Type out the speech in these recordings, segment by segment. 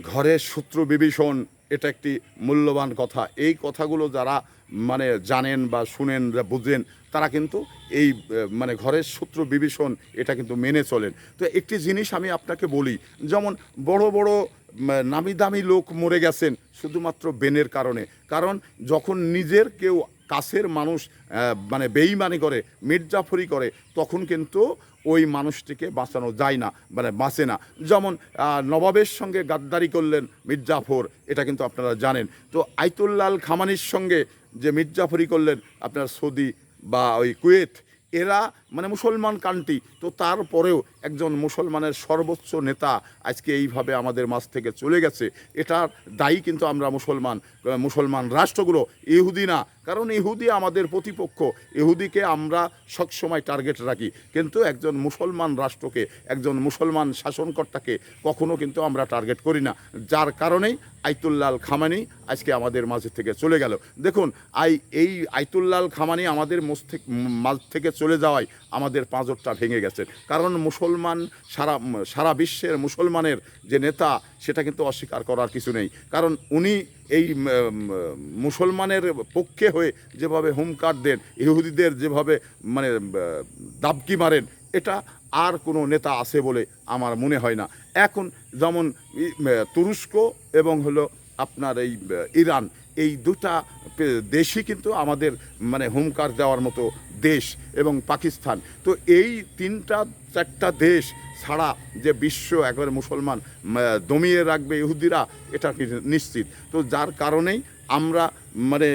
ঘরের শত্রু বিভীষণ, এটা একটি মূল্যবান কথা। এই কথাগুলো যারা মানে জানেন বা শুনেন বা বুঝেন, তারা কিন্তু এই মানে ঘরের শত্রু বিভীষণ এটা কিন্তু মেনে চলেন। তো একটি জিনিস আমি আপনাকে বলি, যেমন বড় বড় নামি দামি লোক মরে গেছেন শুধুমাত্র বেনের কারণে। কারণ যখন নিজের কেউ কাছের মানুষ মানে বেইমানি করে, মির্জাফরি করে, তখন কিন্তু ওই মানুষটিকে বাঁচানো যায় না, মানে বাঁচে না। যেমন নবাবের সঙ্গে গাদ্দারি করলেন মির্জাফর, এটা কিন্তু আপনারা জানেন। তো আইতুল্লাল খামানির সঙ্গে যে মির্জাফরি করলেন আপনার সৌদি বা ওই কুয়েত, এরা মানে মুসলমান কান্ট্রি, তো তারপরেও একজন মুসলমানের সর্বোচ্চ নেতা আজকে এইভাবে আমাদের মাঝ থেকে চলে গেছে। এটার দায়ী কিন্তু আমরা মুসলমান রাষ্ট্রগুলো, ইহুদি না। কারণ ইহুদি আমাদের প্রতিপক্ষ, ইহুদিকে আমরা সবসময় টার্গেট রাখি, কিন্তু একজন মুসলমান রাষ্ট্রকে, একজন মুসলমান শাসনকর্তাকে কখনো কিন্তু আমরা টার্গেট করি না। যার কারণেই আইতুল্লাল খামানি আজকে আমাদের মাঝে থেকে চলে গেল। দেখুন, এই আইতুল্লাল খামানি আমাদের মাঝ থেকে চলে যাওয়ায় আমাদের পাঁজরটা ভেঙে গেছে। কারণ মুসলমান সারা বিশ্বের মুসলমানের যে নেতা, সেটা কিন্তু অস্বীকার করার কিছু নেই। কারণ উনি এই মুসলমানের পক্ষে হয়ে যেভাবে হুমকার দেন, ইহুদিদের যেভাবে মানে দাবকি মারেন, এটা আর কোনো নেতা আছে বলে আমার মনে হয় না। এখন যেমন তুরস্ক এবং হলো আপনার এই ইরান, এই দুটা দেশই কিন্তু আমাদের মানে হুমকার দেওয়ার মতো দেশ, এবং পাকিস্তান। তো এই তিনটা চারটা দেশ ছাড়া যে বিশ্ব একবারে মুসলমান দমিয়ে রাখবে ইহুদিরা, এটা নিশ্চিত। তো যার কারণেই আমরা মানে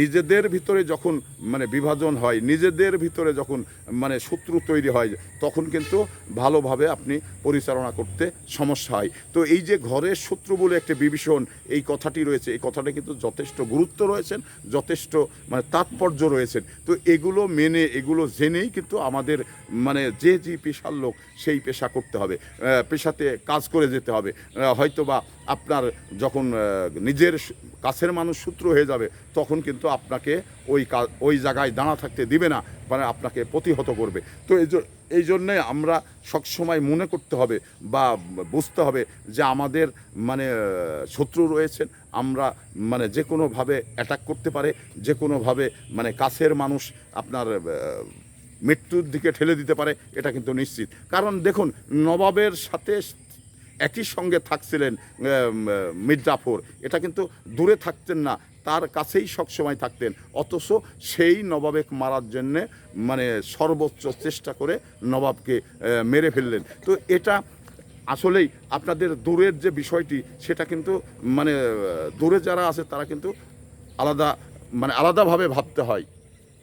নিজেদের ভিতরে যখন মানে বিভাজন হয়, নিজেদের ভিতরে যখন মানে শত্রু তৈরি হয়, তখন কিন্তু ভালোভাবে আপনি পরিচালনা করতে সমস্যা হয়। তো এই যে ঘরের শত্রু বলে একটা বিভীষণ এই কথাটি রয়েছে, এই কথাটা কিন্তু যথেষ্ট গুরুত্ব রয়েছেন, যথেষ্ট মানে তাৎপর্য রয়েছেন। তো এগুলো মেনে, এগুলো জেনেই কিন্তু আমাদের মানে যে পেশার লোক সেই পেশা করতে হবে, পেশাতে কাজ করে যেতে হবে। হয়তোবা আপনার যখন নিজের কাছের মানুষ শত্রু হয়ে যাবে, তখন কিন্তু আপনাকে ওই জায়গায় দাঁড়া থাকতে দিবে না, মানে আপনাকে প্রতিহত করবে। তো এই জন্যে আমরা সবসময় মনে করতে হবে বা বুঝতে হবে যে আমাদের মানে শত্রু রয়েছেন, আমরা মানে যে কোনোভাবে অ্যাটাক করতে পারে, যে কোনোভাবে মানে কাছের মানুষ আপনার মৃত্যুর দিকে ঠেলে দিতে পারে, এটা কিন্তু নিশ্চিত। কারণ দেখুন, নবাবের সাথে একই সঙ্গে থাকছিলেন মির্জাফর, এটা কিন্তু দূরে থাকতেন না, তার কাছেই সবসময় থাকতেন। অথচ সেই নবাবকে মারার জন্যে মানে সর্বোচ্চ চেষ্টা করে নবাবকে মেরে ফেললেন। তো এটা আসলেই আপনাদের দূরের যে বিষয়টি, সেটা কিন্তু মানে দূরে যারা আছে তারা কিন্তু আলাদাভাবে ভাবতে হয়।